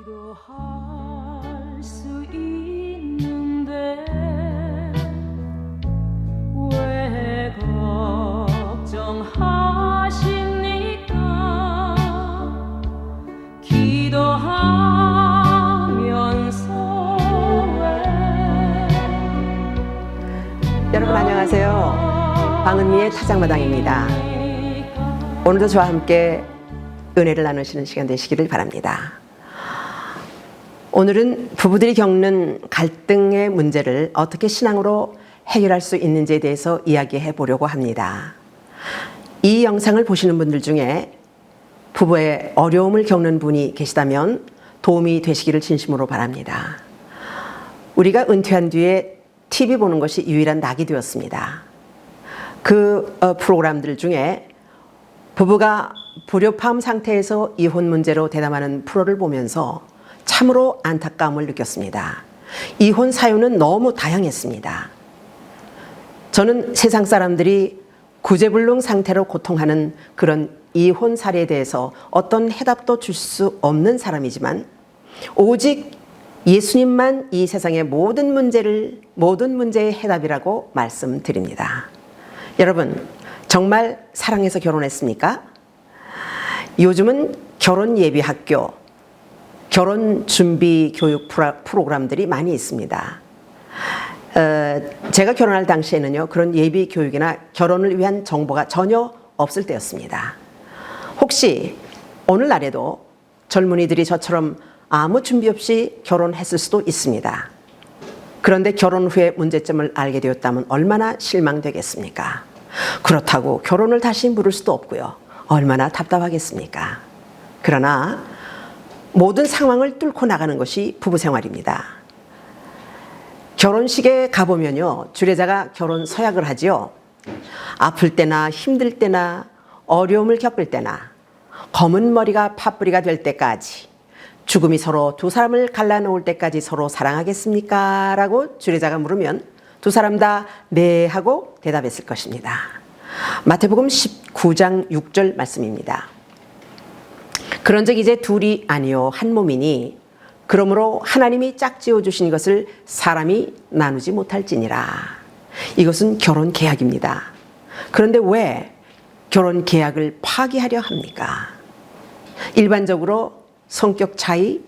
기도할 수 있는데 왜 걱정하십니까? 기도하면서 왜 여러분 안녕하세요. 방은미의 타작마당입니다. 오늘도 저와 함께 은혜를 나누시는 시간 되시기를 바랍니다. 오늘은 부부들이 겪는 갈등의 문제를 어떻게 신앙으로 해결할 수 있는지에 대해서 이야기해 보려고 합니다. 이 영상을 보시는 분들 중에 부부의 어려움을 겪는 분이 계시다면 도움이 되시기를 진심으로 바랍니다. 우리가 은퇴한 뒤에 TV 보는 것이 유일한 낙이 되었습니다. 그 프로그램들 중에 부부가 불협화음 상태에서 이혼 문제로 대담하는 프로를 보면서 참으로 안타까움을 느꼈습니다. 이혼 사유는 너무 다양했습니다. 저는 세상 사람들이 구제불능 상태로 고통하는 그런 이혼 사례에 대해서 어떤 해답도 줄 수 없는 사람이지만 오직 예수님만 이 세상의 모든 문제의 해답이라고 말씀드립니다. 여러분, 정말 사랑해서 결혼했습니까? 요즘은 결혼 예비 학교, 결혼 준비 교육 프로그램들이 많이 있습니다. 제가 결혼할 당시에는요, 그런 예비 교육이나 결혼을 위한 정보가 전혀 없을 때였습니다. 혹시 오늘날에도 젊은이들이 저처럼 아무 준비 없이 결혼했을 수도 있습니다. 그런데 결혼 후에 문제점을 알게 되었다면 얼마나 실망되겠습니까? 그렇다고 결혼을 다시 물을 수도 없고요. 얼마나 답답하겠습니까? 그러나 모든 상황을 뚫고 나가는 것이 부부 생활입니다. 결혼식에 가보면요, 주례자가 결혼 서약을 하지요. 아플 때나 힘들 때나 어려움을 겪을 때나 검은 머리가 팥뿌리가 될 때까지, 죽음이 서로 두 사람을 갈라놓을 때까지 서로 사랑하겠습니까? 라고 주례자가 물으면 두 사람 다 네 하고 대답했을 것입니다. 마태복음 19장 6절 말씀입니다. 그런즉 이제 둘이 아니요 한 몸이니 그러므로 하나님이 짝지어 주신 것을 사람이 나누지 못할지니라. 이것은 결혼 계약입니다. 그런데 왜 결혼 계약을 파기하려 합니까? 일반적으로 성격 차이,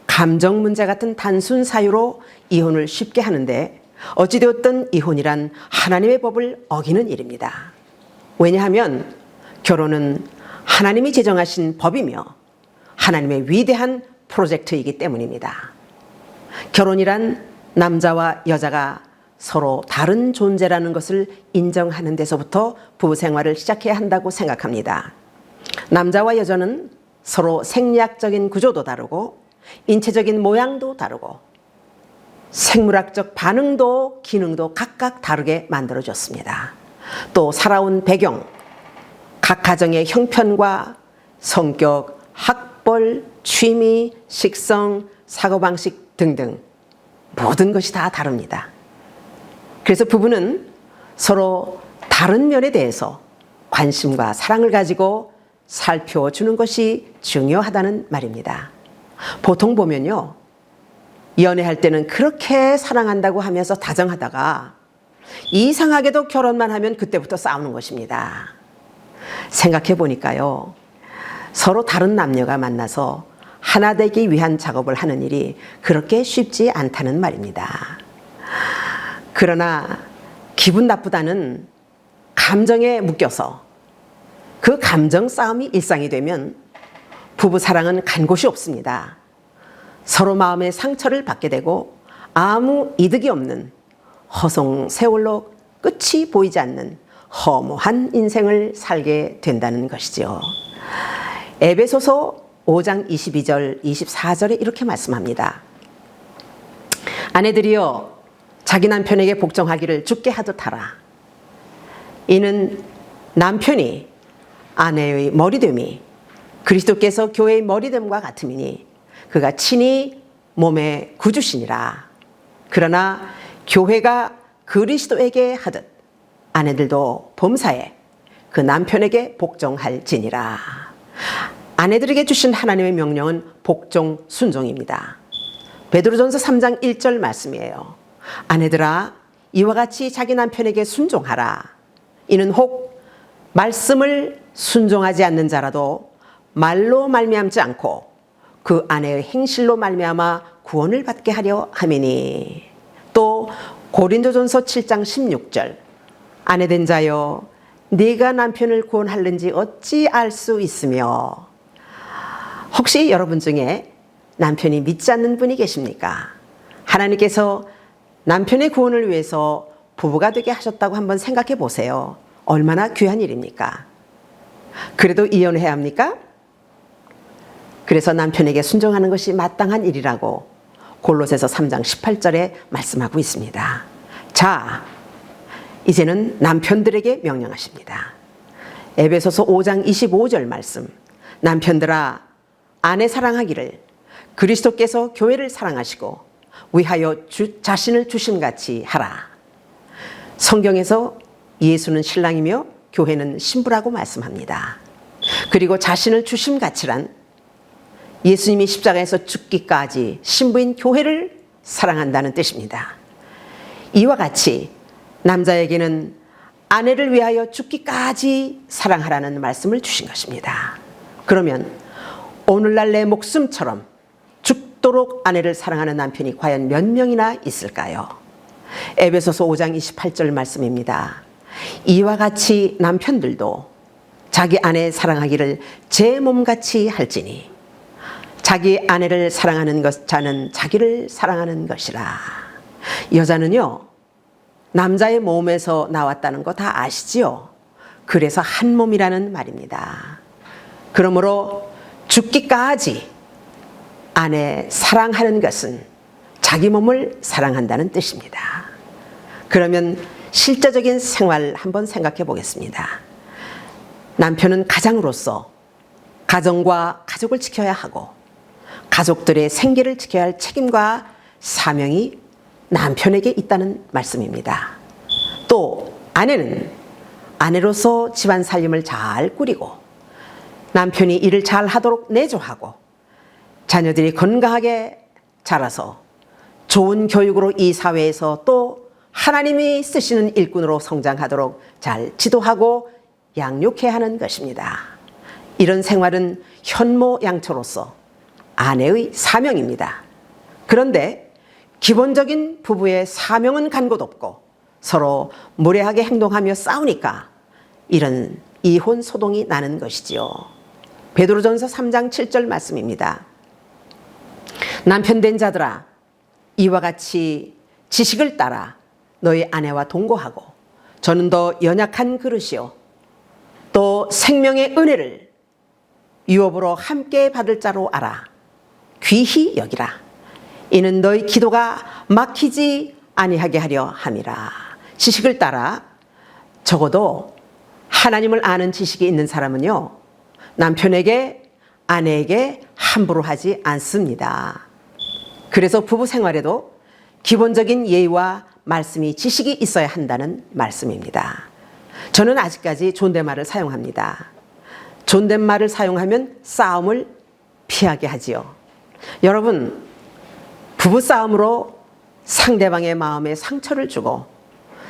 감정 문제 같은 단순 사유로 이혼을 쉽게 하는데 어찌되었든 이혼이란 하나님의 법을 어기는 일입니다. 왜냐하면 결혼은 하나님이 제정하신 법이며 하나님의 위대한 프로젝트이기 때문입니다. 결혼이란 남자와 여자가 서로 다른 존재라는 것을 인정하는 데서부터 부부 생활을 시작해야 한다고 생각합니다. 남자와 여자는 서로 생리학적인 구조도 다르고 인체적인 모양도 다르고 생물학적 반응도 기능도 각각 다르게 만들어졌습니다. 또 살아온 배경, 각 가정의 형편과 성격, 학벌, 취미, 식성, 사고방식 등등 모든 것이 다 다릅니다. 그래서 부부는 서로 다른 면에 대해서 관심과 사랑을 가지고 살펴주는 것이 중요하다는 말입니다. 보통 보면요, 연애할 때는 그렇게 사랑한다고 하면서 다정하다가 이상하게도 결혼만 하면 그때부터 싸우는 것입니다. 생각해 보니까요, 서로 다른 남녀가 만나서 하나 되기 위한 작업을 하는 일이 그렇게 쉽지 않다는 말입니다. 그러나 기분 나쁘다는 감정에 묶여서 그 감정 싸움이 일상이 되면 부부 사랑은 간 곳이 없습니다. 서로 마음의 상처를 받게 되고 아무 이득이 없는 허송 세월로 끝이 보이지 않는 허무한 인생을 살게 된다는 것이죠. 에베소서 5장 22절 24절에 이렇게 말씀합니다. 아내들이여 자기 남편에게 복종하기를 주께 하듯 하라. 이는 남편이 아내의 머리됨이 그리스도께서 교회의 머리됨과 같음이니 그가 친히 몸의 구주시니라. 그러나 교회가 그리스도에게 하듯 아내들도 범사에 그 남편에게 복종할지니라. 아내들에게 주신 하나님의 명령은 복종, 순종입니다. 베드로전서 3장 1절 말씀이에요. 아내들아, 이와 같이 자기 남편에게 순종하라. 이는 혹 말씀을 순종하지 않는 자라도 말로 말미암지 않고 그 아내의 행실로 말미암아 구원을 받게 하려 함이니. 또 고린도전서 7장 16절 아내된 자여 네가 남편을 구원하는지 어찌 알 수 있으며. 혹시 여러분 중에 남편이 믿지 않는 분이 계십니까? 하나님께서 남편의 구원을 위해서 부부가 되게 하셨다고 한번 생각해 보세요. 얼마나 귀한 일입니까? 그래도 이혼해야 합니까? 그래서 남편에게 순종하는 것이 마땅한 일이라고 골로새서 3장 18절에 말씀하고 있습니다. 자, 이제는 남편들에게 명령하십니다. 에베소서 5장 25절 말씀. 남편들아, 아내 사랑하기를 그리스도께서 교회를 사랑하시고 위하여 자신을 주심같이 하라. 성경에서 예수는 신랑이며 교회는 신부라고 말씀합니다. 그리고 자신을 주심같이란 예수님이 십자가에서 죽기까지 신부인 교회를 사랑한다는 뜻입니다. 이와 같이 남자에게는 아내를 위하여 죽기까지 사랑하라는 말씀을 주신 것입니다. 그러면 오늘날 내 목숨처럼 죽도록 아내를 사랑하는 남편이 과연 몇 명이나 있을까요? 에베소서 5장 28절 말씀입니다. 이와 같이 남편들도 자기 아내 사랑하기를 제 몸같이 할지니 자기 아내를 사랑하는 자는 자기를 사랑하는 것이라. 여자는요, 남자의 몸에서 나왔다는 거 다 아시지요? 그래서 한 몸이라는 말입니다. 그러므로 죽기까지 아내 사랑하는 것은 자기 몸을 사랑한다는 뜻입니다. 그러면 실제적인 생활 한번 생각해 보겠습니다. 남편은 가장으로서 가정과 가족을 지켜야 하고 가족들의 생계를 지켜야 할 책임과 사명이 남편에게 있다는 말씀입니다. 또 아내는 아내로서 집안 살림을 잘 꾸리고 남편이 일을 잘 하도록 내조하고 자녀들이 건강하게 자라서 좋은 교육으로 이 사회에서 또 하나님이 쓰시는 일꾼으로 성장하도록 잘 지도하고 양육해야 하는 것입니다. 이런 생활은 현모양처로서 아내의 사명입니다. 그런데 기본적인 부부의 사명은 간 곳 없고 서로 무례하게 행동하며 싸우니까 이런 이혼 소동이 나는 것이지요. 베드로전서 3장 7절 말씀입니다. 남편 된 자들아, 이와 같이 지식을 따라 너희 아내와 동거하고 저는 더 연약한 그릇이요 또 생명의 은혜를 유업으로 함께 받을 자로 알아 귀히 여기라. 이는 너희 기도가 막히지 아니하게 하려 함이라. 지식을 따라, 적어도 하나님을 아는 지식이 있는 사람은요, 남편에게 아내에게 함부로 하지 않습니다. 그래서 부부 생활에도 기본적인 예의와 말씀이 지식이 있어야 한다는 말씀입니다. 저는 아직까지 존댓말을 사용합니다. 존댓말을 사용하면 싸움을 피하게 하지요. 여러분, 부부싸움으로 상대방의 마음에 상처를 주고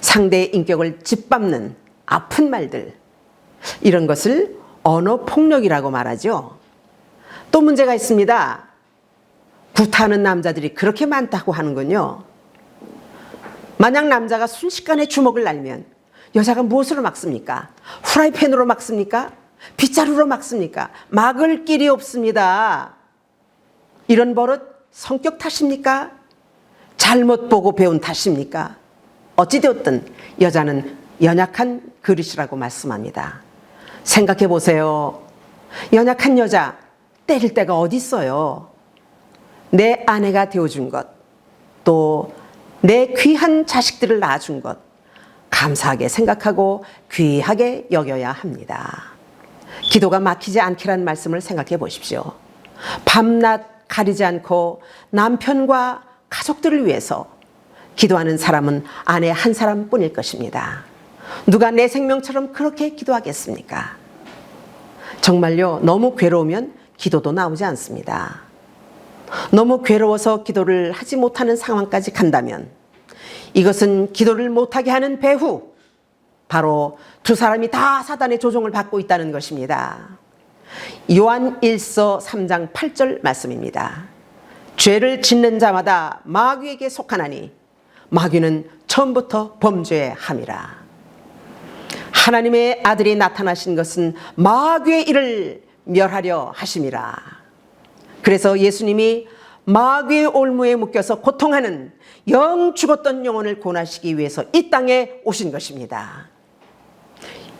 상대의 인격을 짓밟는 아픈 말들, 이런 것을 언어폭력이라고 말하죠. 또 문제가 있습니다. 구타하는 남자들이 그렇게 많다고 하는군요. 만약 남자가 순식간에 주먹을 날면 여자가 무엇으로 막습니까? 후라이팬으로 막습니까? 빗자루로 막습니까? 막을 길이 없습니다. 이런 버릇 성격 탓입니까? 잘못 보고 배운 탓입니까? 어찌되었든 여자는 연약한 그릇이라고 말씀합니다. 생각해 보세요. 연약한 여자 때릴 데가 어디 있어요? 내 아내가 되어준 것, 또 내 귀한 자식들을 낳아준 것 감사하게 생각하고 귀하게 여겨야 합니다. 기도가 막히지 않기란 말씀을 생각해 보십시오. 밤낮 가리지 않고 남편과 가족들을 위해서 기도하는 사람은 아내 한 사람뿐일 것입니다. 누가 내 생명처럼 그렇게 기도하겠습니까? 정말요, 너무 괴로우면 기도도 나오지 않습니다. 너무 괴로워서 기도를 하지 못하는 상황까지 간다면 이것은 기도를 못하게 하는 배후, 바로 두 사람이 다 사단의 조종을 받고 있다는 것입니다. 요한 1서 3장 8절 말씀입니다. 죄를 짓는 자마다 마귀에게 속하나니 마귀는 처음부터 범죄함이라. 하나님의 아들이 나타나신 것은 마귀의 일을 멸하려 하심이라. 그래서 예수님이 마귀의 올무에 묶여서 고통하는 영 죽었던 영혼을 구원하시기 위해서 이 땅에 오신 것입니다.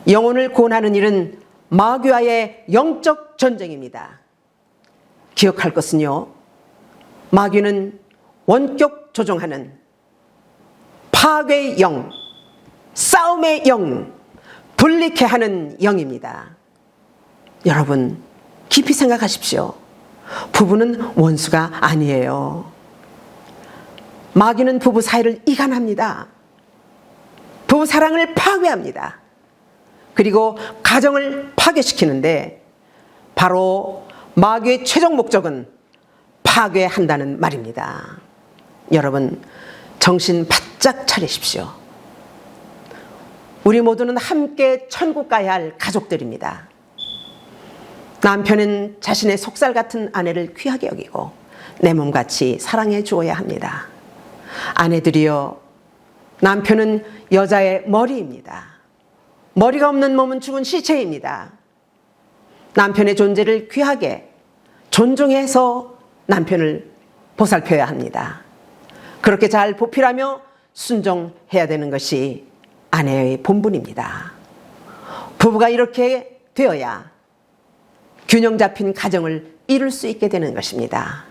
영혼을 구원하는 일은 마귀와의 영적 전쟁입니다. 기억할 것은요, 마귀는 원격 조종하는 파괴의 영, 싸움의 영, 불리케 하는 영입니다. 여러분, 깊이 생각하십시오. 부부는 원수가 아니에요. 마귀는 부부 사이를 이간합니다. 부부 사랑을 파괴합니다. 그리고 가정을 파괴시키는데 바로 마귀의 최종 목적은 파괴한다는 말입니다. 여러분, 정신 바짝 차리십시오. 우리 모두는 함께 천국 가야 할 가족들입니다. 남편은 자신의 속살 같은 아내를 귀하게 여기고 내 몸같이 사랑해 주어야 합니다. 아내들이여, 남편은 여자의 머리입니다. 머리가 없는 몸은 죽은 시체입니다. 남편의 존재를 귀하게 존중해서 남편을 보살펴야 합니다. 그렇게 잘 보필하며 순종해야 되는 것이 아내의 본분입니다. 부부가 이렇게 되어야 균형 잡힌 가정을 이룰 수 있게 되는 것입니다.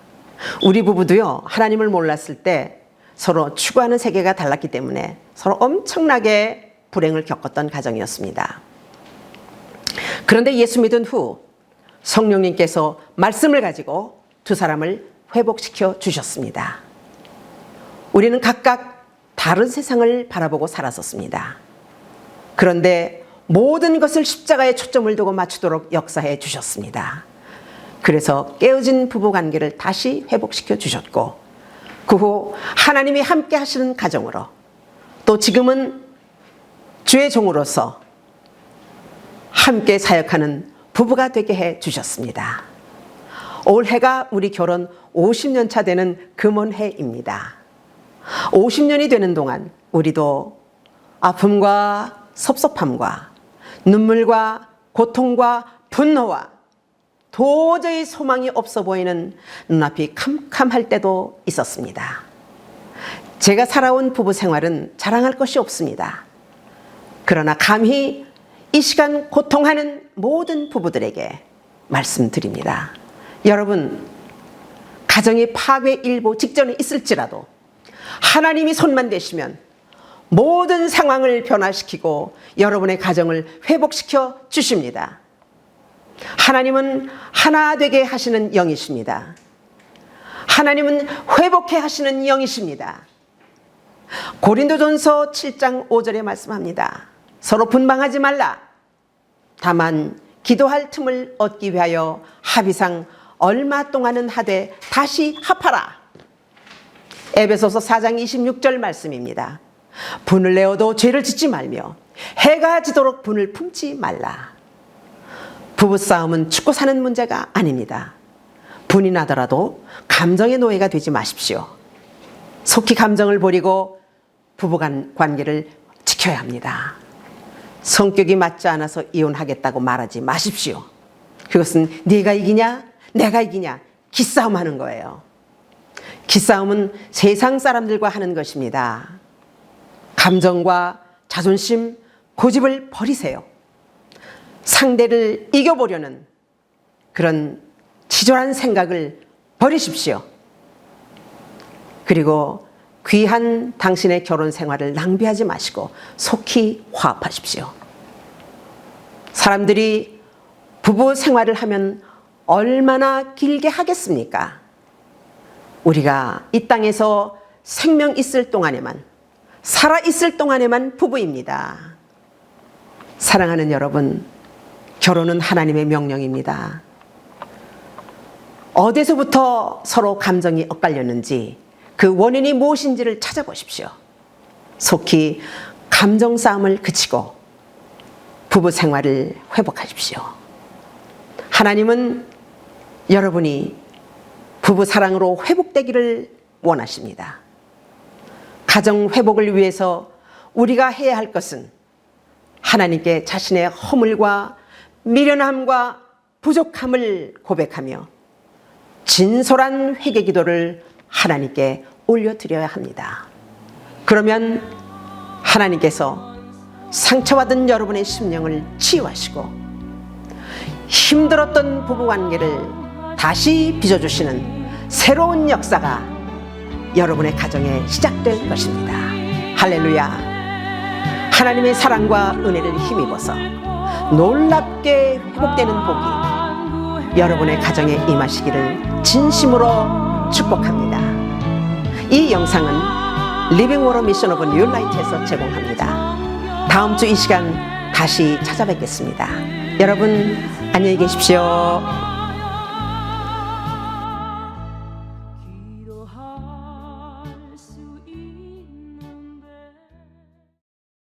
우리 부부도요, 하나님을 몰랐을 때 서로 추구하는 세계가 달랐기 때문에 서로 엄청나게 불행을 겪었던 가정이었습니다. 그런데 예수 믿은 후 성령님께서 말씀을 가지고 두 사람을 회복시켜 주셨습니다. 우리는 각각 다른 세상을 바라보고 살았었습니다. 그런데 모든 것을 십자가에 초점을 두고 맞추도록 역사해 주셨습니다. 그래서 깨어진 부부 관계를 다시 회복시켜 주셨고, 그 후 하나님이 함께 하시는 가정으로, 또 지금은 주의 종으로서 함께 사역하는 부부가 되게 해 주셨습니다. 올해가 우리 결혼 50년 차 되는 금혼해입니다. 50년이 되는 동안 우리도 아픔과 섭섭함과 눈물과 고통과 분노와 도저히 소망이 없어 보이는 눈앞이 캄캄할 때도 있었습니다. 제가 살아온 부부 생활은 자랑할 것이 없습니다. 그러나 감히 이 시간 고통하는 모든 부부들에게 말씀드립니다. 여러분, 가정이 파괴 일보 직전에 있을지라도 하나님이 손만 대시면 모든 상황을 변화시키고 여러분의 가정을 회복시켜 주십니다. 하나님은 하나 되게 하시는 영이십니다. 하나님은 회복해 하시는 영이십니다. 고린도전서 7장 5절에 말씀합니다. 서로 분방하지 말라. 다만 기도할 틈을 얻기 위하여 합의상 얼마 동안은 하되 다시 합하라. 에베소서 4장 26절 말씀입니다. 분을 내어도 죄를 짓지 말며 해가 지도록 분을 품지 말라. 부부싸움은 죽고 사는 문제가 아닙니다. 분이 나더라도 감정의 노예가 되지 마십시오. 속히 감정을 버리고 부부간 관계를 지켜야 합니다. 성격이 맞지 않아서 이혼하겠다고 말하지 마십시오. 그것은 네가 이기냐 내가 이기냐 기싸움 하는 거예요. 기싸움은 세상 사람들과 하는 것입니다. 감정과 자존심, 고집을 버리세요. 상대를 이겨보려는 그런 치졸한 생각을 버리십시오. 그리고 귀한 당신의 결혼 생활을 낭비하지 마시고 속히 화합하십시오. 사람들이 부부 생활을 하면 얼마나 길게 하겠습니까? 우리가 이 땅에서 생명 있을 동안에만, 살아 있을 동안에만 부부입니다. 사랑하는 여러분, 결혼은 하나님의 명령입니다. 어디서부터 서로 감정이 엇갈렸는지 그 원인이 무엇인지를 찾아보십시오. 속히 감정 싸움을 그치고 부부 생활을 회복하십시오. 하나님은 여러분이 부부 사랑으로 회복되기를 원하십니다. 가정 회복을 위해서 우리가 해야 할 것은 하나님께 자신의 허물과 미련함과 부족함을 고백하며 진솔한 회개 기도를 하나님께 올려드려야 합니다. 그러면 하나님께서 상처받은 여러분의 심령을 치유하시고 힘들었던 부부관계를 다시 빚어주시는 새로운 역사가 여러분의 가정에 시작될 것입니다. 할렐루야. 하나님의 사랑과 은혜를 힘입어서 놀랍게 회복되는 복이 여러분의 가정에 임하시기를 진심으로 축복합니다. 이 영상은 리빙 워터 미션 오브 뉴 라이트에서 제공합니다. 다음 주 이 시간 다시 찾아뵙겠습니다. 여러분 안녕히 계십시오. 기도할 수 있는